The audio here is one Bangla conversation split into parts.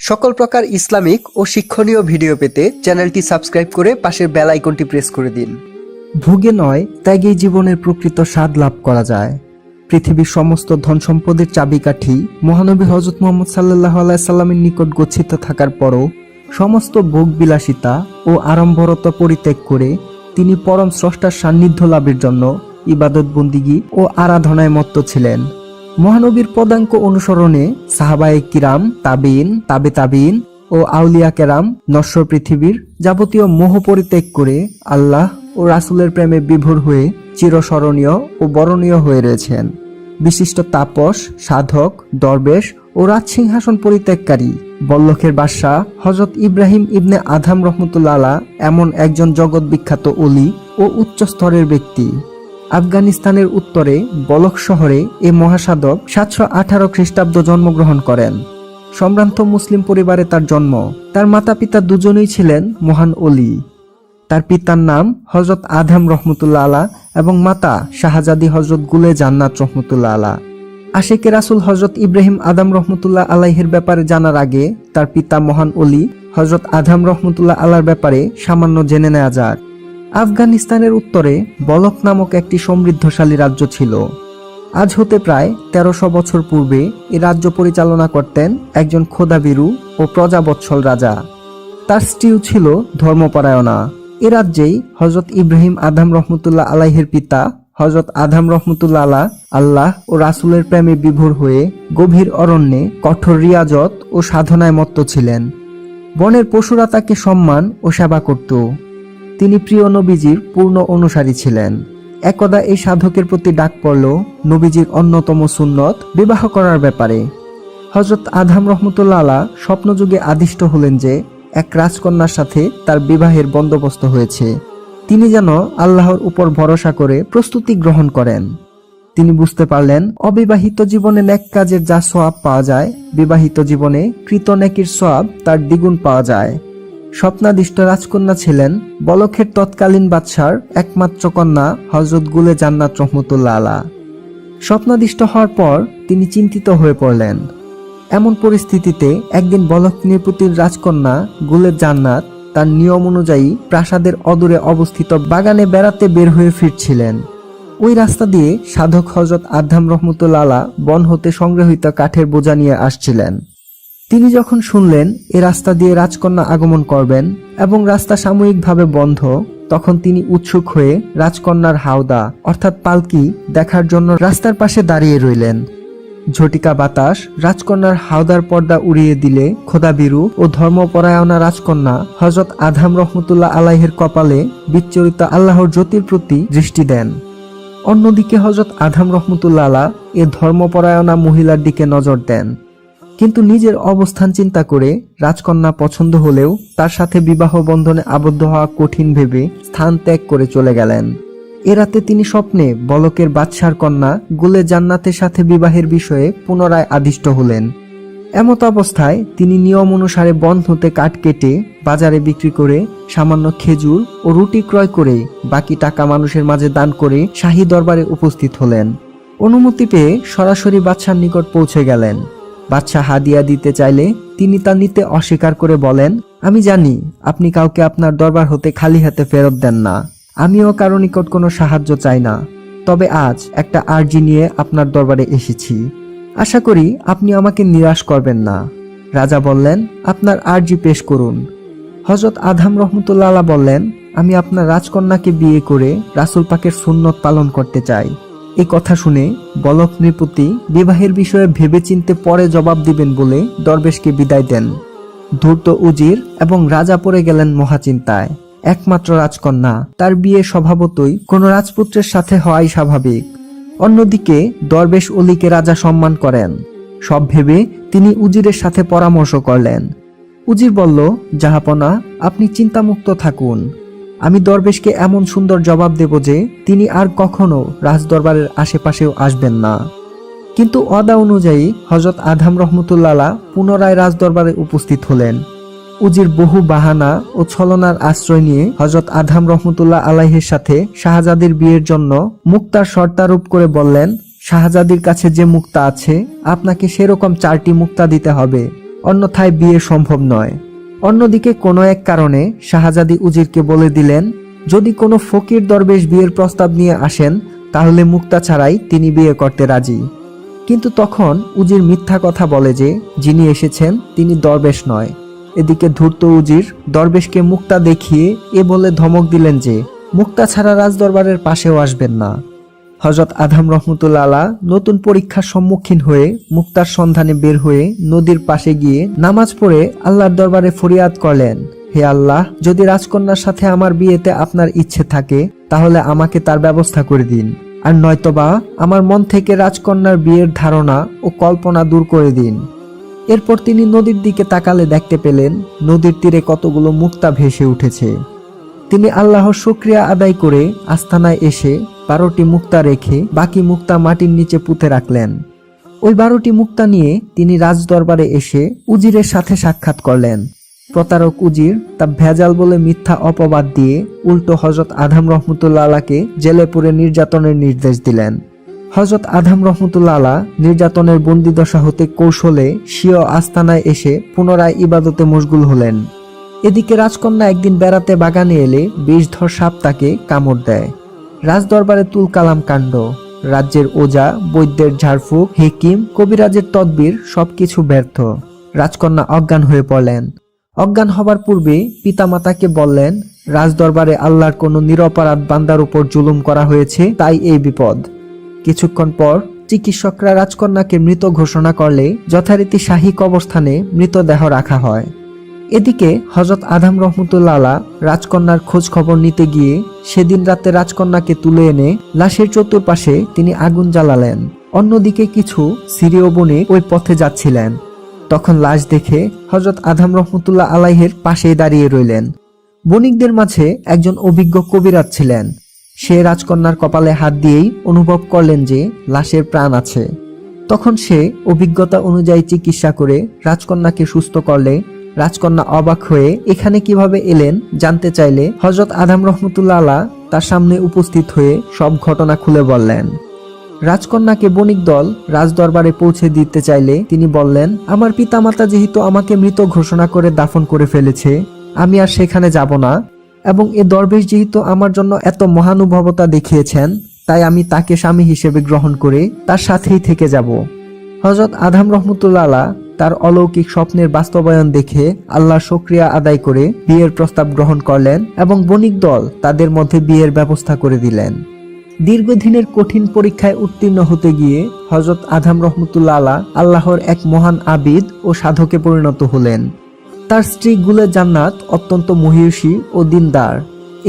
সকল প্রকার ইসলামিক ও শিক্ষণীয় ভিডিও পেতে চ্যানেলটি সাবস্ক্রাইব করে পাশের বেল আইকনটি প্রেস করে দিন। ভোগে নয় ত্যাগেই জীবনের প্রকৃত স্বাদ লাভ করা যায়। পৃথিবীর সমস্ত ধন সম্পদের চাবিকাঠি মহানবী হযরত মুহাম্মদ সাল্লাল্লাহু আলাইহি সাল্লামের নিকট গচ্ছিত থাকার পরও সমস্ত ভোগ বিলাসিতা ও আড়ম্বরতা পরিত্যাগ করে তিনি পরম স্রষ্টার সান্নিধ্য লাভের জন্য ইবাদত বন্দিগি ও আরাধনায় মত্ত ছিলেন। মহানবীর পদাঙ্ক অনুসরণে সাহাবায়ে কিরাম, তাবিঈন, তাবে তাবিঈন ও আউলিয়া কেরাম নশ্বর পৃথিবীর যাবতীয় মোহ পরিত্যাগ করে আল্লাহ ও রাসূলের প্রেমে বিভোর হয়ে চিরস্মরণীয় ও বরণীয় হয়ে রয়েছেন। বিশিষ্ট তাপস, সাধক, দরবেশ ও রাজসিংহাসন পরিত্যাগকারী বল্লখের বাদশাহ হযরত ইব্রাহিম ইবনে আদহাম রাহমাতুল্লাহ আলাইহি এমন একজন জগৎ বিখ্যাত ওলি ও উচ্চ স্তরের ব্যক্তি। আফগানিস্তানের উত্তরে বলখ শহরে এ মহাসাধক 718 খ্রিস্টাব্দ জন্মগ্রহণ করেন। সম্ভ্রান্ত মুসলিম পরিবারে তার জন্ম। তার মাতা পিতা দুজনেই ছিলেন মহান ওলি। তার পিতার নাম হযরত আদহাম রহমতুল্লাহ আলাইহি এবং মাতা শাহজাদি হযরত গুলে জান্নাত রহমতুল্লাহ আলাইহি। আশিকে রাসূল হযরত ইব্রাহিম আদম রহমতুল্লাহ আলাইহির ব্যাপারে জানার আগে তার পিতা মহান ওলি হযরত আদহাম রহমতুল্লাহ আলাইহির ব্যাপারে সামান্য জেনে নেওয়া যাক। আফগানিস্তানের উত্তরে বলখ নামক একটি সমৃদ্ধশালী রাজ্য ছিল। আজ হতে প্রায় 1300 বছর পূর্বে এই রাজ্য পরিচালনা করতেন একজন খোদাভীরু ও প্রজাবৎসল রাজা। তার স্ত্রীও ছিল ধর্মপরায়ণা। এ রাজ্যেই হযরত ইব্রাহিম আদহাম রহমতুল্লাহ আলাইহির পিতা হযরত আদহাম রহমতুল্লাহ আলাইহি আল্লাহ ও রাসূলের প্রেমে বিভোর হয়ে গভীর অরণ্যে কঠোর রিয়াজত ও সাধনায় মত্ত ছিলেন। বনের পশুরা তাকে সম্মান ও সেবা করত। তিনি প্রিয় নবীজির পূর্ণ অনুসারী ছিলেন। একদা এই সাধকের প্রতি ডাক পড়ল নবীজির অন্যতম সুন্নত বিবাহ করার ব্যাপারে। হযরত আদহাম রহমতুল্লাহ আলাইহি স্বপ্নযুগে আদিষ্ট হলেন যে এক রাজকন্যার সাথে তার বিবাহের বন্দোবস্ত হয়েছে। তিনি যেন আল্লাহর উপর ভরসা করে প্রস্তুতি গ্রহণ করেন। তিনি বুঝতে পারলেন অবিবাহিত জীবনে নেক কাজের যা সওয়াব পাওয়া যায়, বিবাহিত জীবনে কৃত নেকির সওয়াব তার দ্বিগুণ পাওয়া যায়। স্বপ্নাদিষ্ট রাজকন্যা ছিলেন বলখের তৎকালীন বাদশার একমাত্র কন্যা হযরত গুলে জান্নাত রহমতুল্লাহ আলাইহি। স্বপ্নাদিষ্ট হওয়ার পর তিনি চিন্তিত হয়ে পড়লেন। এমন পরিস্থিতিতে একদিন বলখ নৃপতির রাজকন্যা গুলে জান্নাত তার নিয়ম অনুযায়ী প্রাসাদের অদূরে অবস্থিত বাগানে বেড়াতে বের হয়ে ফিরছিলেন। ওই রাস্তা দিয়ে সাধক হযরত আদহাম রহমতুল্লাহ আলাইহি বন হতে সংগৃহীত কাঠের বোঝা নিয়ে আসছিলেন। তিনি যখন শুনলেন এ রাস্তা দিয়ে রাজকন্যা আগমন করবেন এবং রাস্তা সাময়িকভাবে বন্ধ, তখন তিনি উৎসুক হয়ে রাজকন্যার হাওদা অর্থাৎ পালকি দেখার জন্য রাস্তার পাশে দাঁড়িয়ে রইলেন। ঝটিকা বাতাস রাজকন্যার হাওদার পর্দা উড়িয়ে দিলে খোদাভীরু ও ধর্মপরায়ণা রাজকন্যা হযরত আদহাম রহমতুল্লাহ আলাইহির কপালে বিচ্ছুরিত আল্লাহর জ্যোতির প্রতি দৃষ্টি দেন। অন্যদিকে হযরত আদহাম রহমতুল্লাহ আলাইহি এ ধর্মপরায়ণা মহিলার দিকে নজর দেন, কিন্তু নিজের অবস্থান চিন্তা করে রাজকন্যা পছন্দ হলেও তার সাথে বিবাহ বন্ধনে আবদ্ধ হওয়া কঠিন ভেবে স্থান ত্যাগ করে চলে গেলেন। এ রাতে তিনি স্বপ্নে বলকের বাদশার কন্যা গুলে জান্নাতের সাথে বিবাহের বিষয়ে পুনরায় আদিষ্ট হলেন। এমত অবস্থায় তিনি নিয়ম অনুসারে বন হতে কাঠ কেটে বাজারে বিক্রি করে সামান্য খেজুর ও রুটি ক্রয় করে বাকি টাকা মানুষের মাঝে দান করে শাহী দরবারে উপস্থিত হলেন। অনুমতি পেয়ে সরাসরি বাদশার নিকট পৌঁছে গেলেন। বাদশাহ হাদিয়া দিতে চাইলে তিনি তা নিতে অস্বীকার করে বলেন, আমি জানি আপনি কাউকে আপনার দরবার হতে খালি হাতে ফেরত দেন না। আমিও কারো নিকট কোনো সাহায্য চাই না। তবে আজ একটা আর্জি নিয়ে আপনার দরবারে এসেছি। আশা করি আপনি আমাকে নিরাশ করবেন না। রাজা বললেন, আপনার আর্জি পেশ করুন। হযরত আদহাম রহমতুল্লাহ আলাইহি বললেন, আমি আপনার রাজকন্যাকে বিয়ে করে রাসূল পাকের সুন্নত পালন করতে চাই। এই কথা শুনে বলখ নৃপতি বিবাহের বিষয়ে ভেবেচিন্তে পরে জবাব দিবেন বলে দরবেশকে বিদায় দেন। ধূর্ত উজির এবং রাজা পড়ে গেলেন মহাচিন্তায়। একমাত্র রাজকন্যা, তার বিয়ে স্বভাবতই কোনো রাজপুত্রের সাথে হওয়াই স্বাভাবিক। অন্যদিকে দরবেশ অলিকে রাজা সম্মান করেন। সব ভেবে তিনি উজিরের সাথে পরামর্শ করলেন। উজির বলল, জাহাপনা, আপনি চিন্তামুক্ত থাকুন। আমি দরবেশকে এমন সুন্দর জবাব দেব যে তিনি আর কখনো রাজদরবারের আশেপাশেও আসবেন না। কিন্তু ওয়াদা অনুযায়ী হযরত আদহাম রহমতুল্লাহ আলাইহি পুনরায় রাজদরবারে উপস্থিত হলেন। উজির বহু বাহানা ও ছলনার আশ্রয় নিয়ে হযরত আদহাম রহমতুল্লাহ আলাইহির সাথে শাহজাদির বিয়ের জন্য মুক্তার শর্তারোপ করে বললেন, শাহজাদির কাছে যে মুক্তা আছে আপনাকে সেরকম 4টি মুক্তা দিতে হবে। অন্যথায় বিয়ে সম্ভব নয়। অন্যদিকে কোনো এক কারণে শাহজাদি উজিরকে বলে দিলেন, যদি কোনো ফকির দরবেশ বিয়ের প্রস্তাব নিয়ে আসেন তাহলে মুক্তা ছাড়াই তিনি বিয়ে করতে রাজি। কিন্তু তখন উজির মিথ্যা কথা বলে যে যিনি এসেছেন তিনি দরবেশ নয়। এদিকে ধূর্ত উজির দরবেশকে মুক্তা দেখিয়ে এ বলে ধমক দিলেন যে মুক্তা ছাড়া রাজদরবারের পাশেও আসবেন না। হযরত আদম রহমতুল্লাহ আলাইহি নতুন পরীক্ষার সম্মুখীন হয়ে মুক্তার সন্ধানে বের হয়ে নদীর পাশে গিয়ে নামাজ পড়ে আল্লাহর দরবারে ফরিয়াদ করলেন, হে আল্লাহ, যদি রাজকন্যার সাথে আমার বিয়েতে আপনার ইচ্ছে থাকে তাহলে আমাকে তার ব্যবস্থা করে দিন, আর নয়তোবা আমার মন থেকে রাজকন্যার বিয়ের ধারণা ও কল্পনা দূর করে দিন। এরপর তিনি নদীর দিকে তাকালে দেখতে পেলেন নদীর তীরে কতগুলো মুক্তা ভেসে উঠেছে। তিনি আল্লাহর শুকরিয়া আদায় করে আস্তানায় এসে 12টি মুক্তা রেখে বাকি মুক্তা মাটির নিচে পুঁতে রাখলেন। ওই 12টি মুক্তা নিয়ে তিনি রাজদরবারে এসে উজিরের সাথে সাক্ষাৎ করলেন। প্রতারক উজির তা ভেজাল বলে মিথ্যা অপবাদ দিয়ে উল্টো হযরত আদম রহমতুল্লাহ আলাইকে জেলে পুরে নির্যাতনের নির্দেশ দিলেন। হযরত আদম রহমতুল্লাহ আলাইহি নির্যাতনের বন্দিদশা হতে কৌশলে স্বীয় আস্তানায় এসে পুনরায় ইবাদতে মশগুল হলেন। এদিকে রাজকন্যা একদিন বেড়াতে বাগানে এলে বিষধর সাপ তাকে কামড় দেয়। রাজদরবারে তুলকালাম কাণ্ড, রাজ্যের ওজা, বৈদ্যের ঝাড়ফুঁক, হেকিম, কবিরাজের তদবির সবকিছু ব্যর্থ। রাজকন্যা অজ্ঞান হয়ে পড়লেন। অজ্ঞান হবার পূর্বে পিতামাতাকে বললেন, রাজদরবারে আল্লাহর কোনো নিরপরাধ বান্দার উপর জুলুম করা হয়েছে, তাই এই বিপদ। কিছুক্ষণ পর চিকিৎসকরা রাজকন্যাকে মৃত ঘোষণা করলে যথারীতি শাহী কবরস্থানে মৃতদেহ রাখা হয়। এদিকে হযরত আদম রহমতুল্লাহ আলাইহি রাজকন্যার খোঁজ খবর নিতে গিয়ে সেদিন রাতে রাজকন্যাকে তুলে এনে লাশের চতুর্পাশে তিনি আগুন জ্বালালেন। অন্যদিকে কিছু সিরীয় বণিক ওই পথে যাচ্ছিলেন। তখন লাশ দেখে হযরত আদম রহমতুল্লাহ আলাইহির পাশেই দাঁড়িয়ে রইলেন। বণিকদের মাঝে একজন অভিজ্ঞ কবিরাজ ছিলেন। সে রাজকন্যার কপালে হাত দিয়েই অনুভব করলেন যে লাশের প্রাণ আছে। তখন সে অভিজ্ঞতা অনুযায়ী চিকিৎসা করে রাজকন্যাকে সুস্থ করলে রাজকন্যা অবাক হয়ে এখানে কিভাবে এলেন জানতে চাইলে হযরত আদম রহমতুল্লাহ আলাইহি তার সামনে উপস্থিত হয়ে সব ঘটনা খুলে বললেন। রাজকন্যাকে বণিক দল রাজদরবারে পৌঁছে দিতে চাইলে তিনি বললেন, আমার পিতামাতা যেহেতু আমাকে মৃত ঘোষণা করে দাফন করে ফেলেছে, আমি আর সেখানে যাব না, এবং এ দরবেশ যেহেতু আমার জন্য এত মহানুভবতা দেখিয়েছেন, তাই আমি তাকে স্বামী হিসেবে গ্রহণ করে তার সাথেই থেকে যাব। হযরত আদম রহমতুল্লাহ আলাইহি তার অলৌকিক স্বপ্নের বাস্তবায়ন দেখে আল্লাহর শুকরিয়া আদায় করে বিয়ের প্রস্তাব গ্রহণ করলেন এবং বণিক দল তাদের মধ্যে বিয়ের ব্যবস্থা করে দিলেন। দীর্ঘদিনের কঠিন পরীক্ষায় উত্তীর্ণ হতে গিয়ে হযরত আদম রহমতুল্লাহ আলাইহি আল্লাহর এক মহান আবিদ ও সাধকে পরিণত হলেন। তার স্ত্রী গুলে জান্নাত অত্যন্ত মহিয়সী ও দিনদার।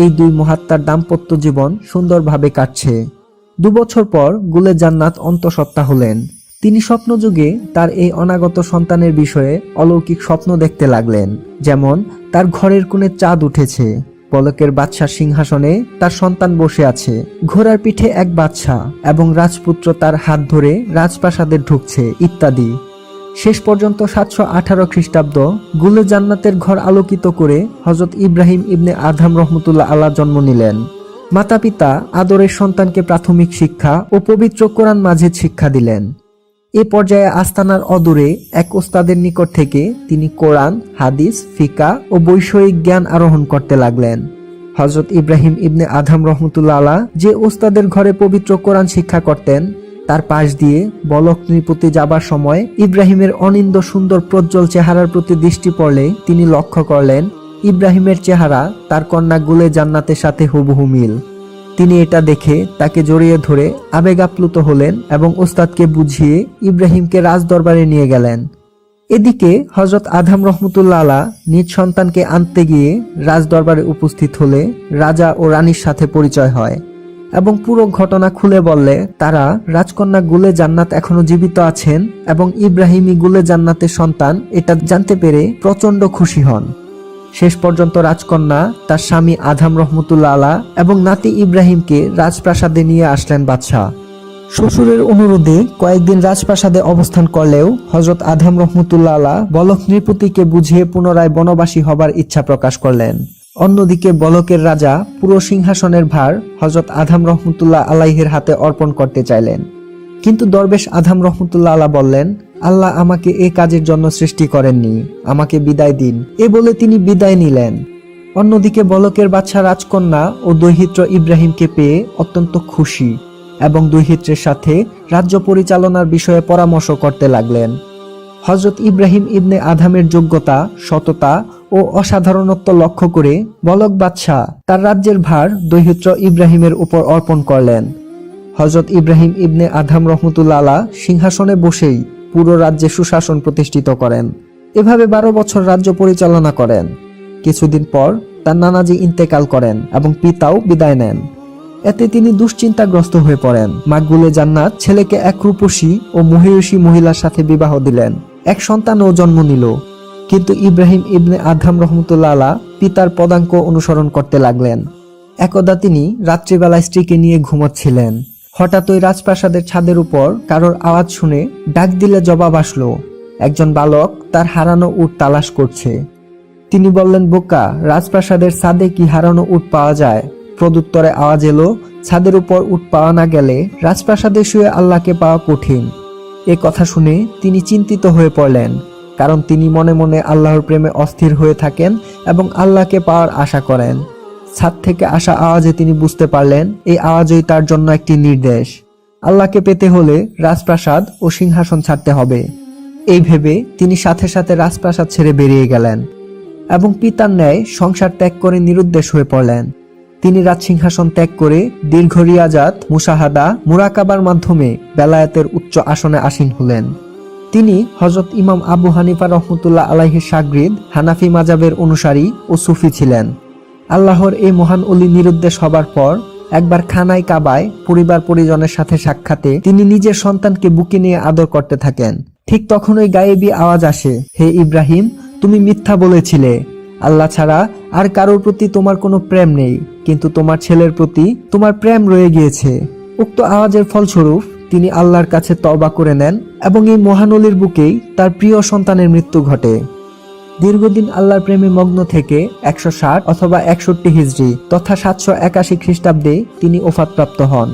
এই দুই মহাত্মার দাম্পত্য জীবন সুন্দরভাবে কাটছে। 2 বছর পর গুলে জান্নাত অন্তঃসত্ত্বা হলেন। তিনি স্বপ্নযুগে তার এই অনাগত সন্তানের বিষয়ে অলৌকিক স্বপ্ন দেখতে লাগলেন। যেমন তার ঘরের কোণে চাঁদ উঠেছে, পলকের বাদশার সিংহাসনে তার সন্তান বসে আছে, ঘোড়ার পিঠে এক বাদশা এবং রাজপুত্র তার হাত ধরে রাজপ্রাসাদে ঢুকছে ইত্যাদি। শেষ পর্যন্ত 718 খ্রিস্টাব্দ গুলে জান্নাতের ঘর আলোকিত করে হযরত ইব্রাহিম ইবনে আদম রহমতুল্লাহ আলাইহি জন্ম নিলেন। মাতা পিতা আদরের সন্তানকে প্রাথমিক শিক্ষা ও পবিত্র কোরআন মাজিদ শিক্ষা দিলেন। এ পর্যায়ে আস্তানার অদূরে এক ওস্তাদের নিকট থেকে তিনি কোরআন, হাদিস, ফিকা ও বৈষয়িক জ্ঞান আরোহণ করতে লাগলেন। হযরত ইব্রাহিম ইবনে আদম রহমতুল্লাহ আলাইহি যে ওস্তাদের ঘরে পবিত্র কোরআন শিক্ষা করতেন, তার পাশ দিয়ে বলক নৃপতি যাবার সময় ইব্রাহিমের অনিন্দ সুন্দর প্রজ্জ্বল চেহারার প্রতি দৃষ্টি পড়লে তিনি লক্ষ্য করলেন ইব্রাহিমের চেহারা তার কন্যা গুলে জান্নাতের সাথে হুবহু মিল। তিনি এটা দেখে তাকে জড়িয়ে ধরে আবেগ আপ্লুত হলেন এবং ওস্তাদকে বুঝিয়ে ইব্রাহিমকে রাজদরবারে নিয়ে গেলেন। এদিকে হযরত আদম রহমতুল্লাহ আলাইহি নিজ সন্তানকে আনতে গিয়ে রাজদরবারে উপস্থিত হলে রাজা ও রানীর সাথে পরিচয় হয় এবং পুরো ঘটনা খুলে বললে তারা রাজকন্যা গুলে জান্নাত এখনো জীবিত আছেন এবং ইব্রাহিমই গুলে জান্নাতের সন্তান এটা জানতে পেরে প্রচন্ড খুশি হন। শেষ পর্যন্ত রাজকন্যা তার স্বামী আদম রহমতুল্লাহ আলাইহি এবং নাতি ইব্রাহিমকে রাজপ্রাসাদে নিয়ে আসলেন বাদশাহ। শ্বশুরের অনুরোধে কয়েকদিন রাজপ্রাসাদে অবস্থান করলেও হযরত আদম রহমতুল্লাহ আলাইহি বলক নৃপতিকে বুঝিয়ে পুনরায় বনবাসী হবার ইচ্ছা প্রকাশ করলেন। অন্যদিকে বলকের রাজা পুরো সিংহাসনের ভার হযরত আদম রহমতুল্লাহ আলাইহির হাতে অর্পণ করতে চাইলেন, কিন্তু দরবেশ আদম রহমতুল্লাহ আলাহ বললেন, আল্লাহ আমাকে এ কাজের জন্য সৃষ্টি করেননি, আমাকে বিদায় দিন। এ বলে তিনি বিদায় নিলেন। অন্যদিকে বলকের বাদশা রাজকন্যা ও দৈহিত্র ইব্রাহিমকে পেয়ে অত্যন্ত খুশি এবং দৈহিত্রের সাথে রাজ্য পরিচালনার বিষয়ে পরামর্শ করতে লাগলেন। হযরত ইব্রাহিম ইবনে আদমের যোগ্যতা, সততা ও অসাধারণত্ব লক্ষ্য করে বলক বাদশা তার রাজ্যের ভার দৈহিত্র ইব্রাহিমের উপর অর্পণ করলেন। হযরত ইব্রাহিম ইবনে আদম রহমতুল্লাহ আলাহ সিংহাসনে বসেই পুরো রাজ্যে সুশাসন প্রতিষ্ঠিত করেন। এভাবে 12 বছর রাজ্য পরিচালনা করেন। কিছুদিন পর তার নানাজি ইন্তেকাল করেন এবং পিতাও বিদায় নেন। এতে তিনি দুশ্চিন্তাগ্রস্ত হয়ে পড়েন। মাকবুলে জান্নাত ছেলেকে এক রূপসী ও মহিয়সী মহিলার সাথে বিবাহ দিলেন। এক সন্তানও জন্ম নিল। কিন্তু ইব্রাহিম ইবনে আদম রহমতুল্লাহ আলাহ পিতার পদাঙ্ক অনুসরণ করতে লাগলেন। একদা তিনি রাত্রিবেলায় স্ত্রীকে নিয়ে ঘুমাচ্ছিলেন। হঠাৎ ওই রাজপ্রাসাদের ছাদের উপর কারোর আওয়াজ শুনে ডাক দিলে জবাব আসলো। একজন বালক তার হারানো উট তালাশ করছে। তিনি বললেন, বোকা, রাজপ্রাসাদের ছাদে কি হারানো উট পাওয়া যায়? প্রত্যুত্তরে আওয়াজ এলো, ছাদের উপর উট পাওয়া না গেলে রাজপ্রাসাদে শুয়ে আল্লাহকে পাওয়া কঠিন। এ কথা শুনে তিনি চিন্তিত হয়ে পড়লেন, কারণ তিনি মনে মনে আল্লাহর প্রেমে অস্থির হয়ে থাকেন এবং আল্লাহকে পাওয়ার আশা করেন। ছাদ থেকে আসা আওয়াজে তিনি বুঝতে পারলেন এই আওয়াজই তার জন্য একটি নির্দেশ। আল্লাহকে পেতে হলে রাজপ্রাসাদ ও সিংহাসন ছাড়তে হবে। এই ভেবে তিনি সাথে সাথে রাজপ্রাসাদ ছেড়ে বেরিয়ে গেলেন এবং পিতার ন্যায় সংসার ত্যাগ করে নিরুদ্দেশ হয়ে পড়লেন। তিনি রাজসিংহাসন ত্যাগ করে দীর্ঘ রিয়াজাত, মুশাহাদা, মুরাকাবার মাধ্যমে বেলায়েতের উচ্চ আসনে আসীন হলেন। তিনি হযরত ইমাম আবু হানিফা রহমতুল্লাহ আলাইহির শাগরিদ, হানাফি মাযহাবের অনুসারী ও সুফি ছিলেন। আল্লাহর এই মহান ওলি নিরুদ্দেশ হবার পর একবার খানায় কাবায় পরিবার পরিজনের সাথে সাক্ষাতে তিনি নিজের সন্তানকে বুকে নিয়ে আদর করতে থাকেন। ঠিক তখনই গায়েবী আওয়াজ আসে, হে ইব্রাহিম, তুমি মিথ্যা বলেছিলে। আল্লাহ ছাড়া আর কারোর প্রতি তোমার কোনো প্রেম নেই, কিন্তু তোমার ছেলের প্রতি তোমার প্রেম রয়ে গিয়েছে। উক্ত আওয়াজের ফলস্বরূপ তিনি আল্লাহর কাছে তওবা করে নেন এবং এই মহানলির বুকেই তার প্রিয় সন্তানের মৃত্যু ঘটে। দীর্ঘদিন আল্লাহর প্রেমে মগ্ন থেকে 160 অথবা 61 হিজরি তথা 781 খ্রিস্টাব্দে তিনি ওফাতপ্রাপ্ত হন।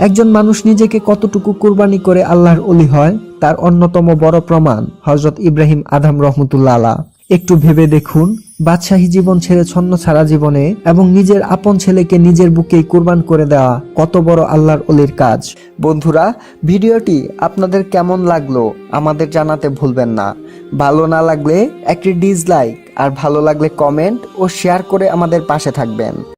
একজন মানুষ নিজেকে কতটুকু কুরবানি করে আল্লাহর ওলি হয় তার অন্যতম বড় প্রমাণ হযরত ইব্রাহিম আদম রহমতুল্লাহ আলাহ। একটু ভেবে দেখুন, বাদশাহী জীবন ছেড়ে ছন্ন ছাড়া জীবনে এবং নিজের আপন ছেলেকে নিজের বুকেই কুরবান করে দেওয়া কত বড় আল্লাহর ওলির কাজ। বন্ধুরা, ভিডিওটি আপনাদের কেমন লাগলো আমাদের জানাতে ভুলবেন না। ভালো না লাগলে একটি ডিসলাইক আর ভালো লাগলে কমেন্ট ও শেয়ার করে আমাদের পাশে থাকবেন।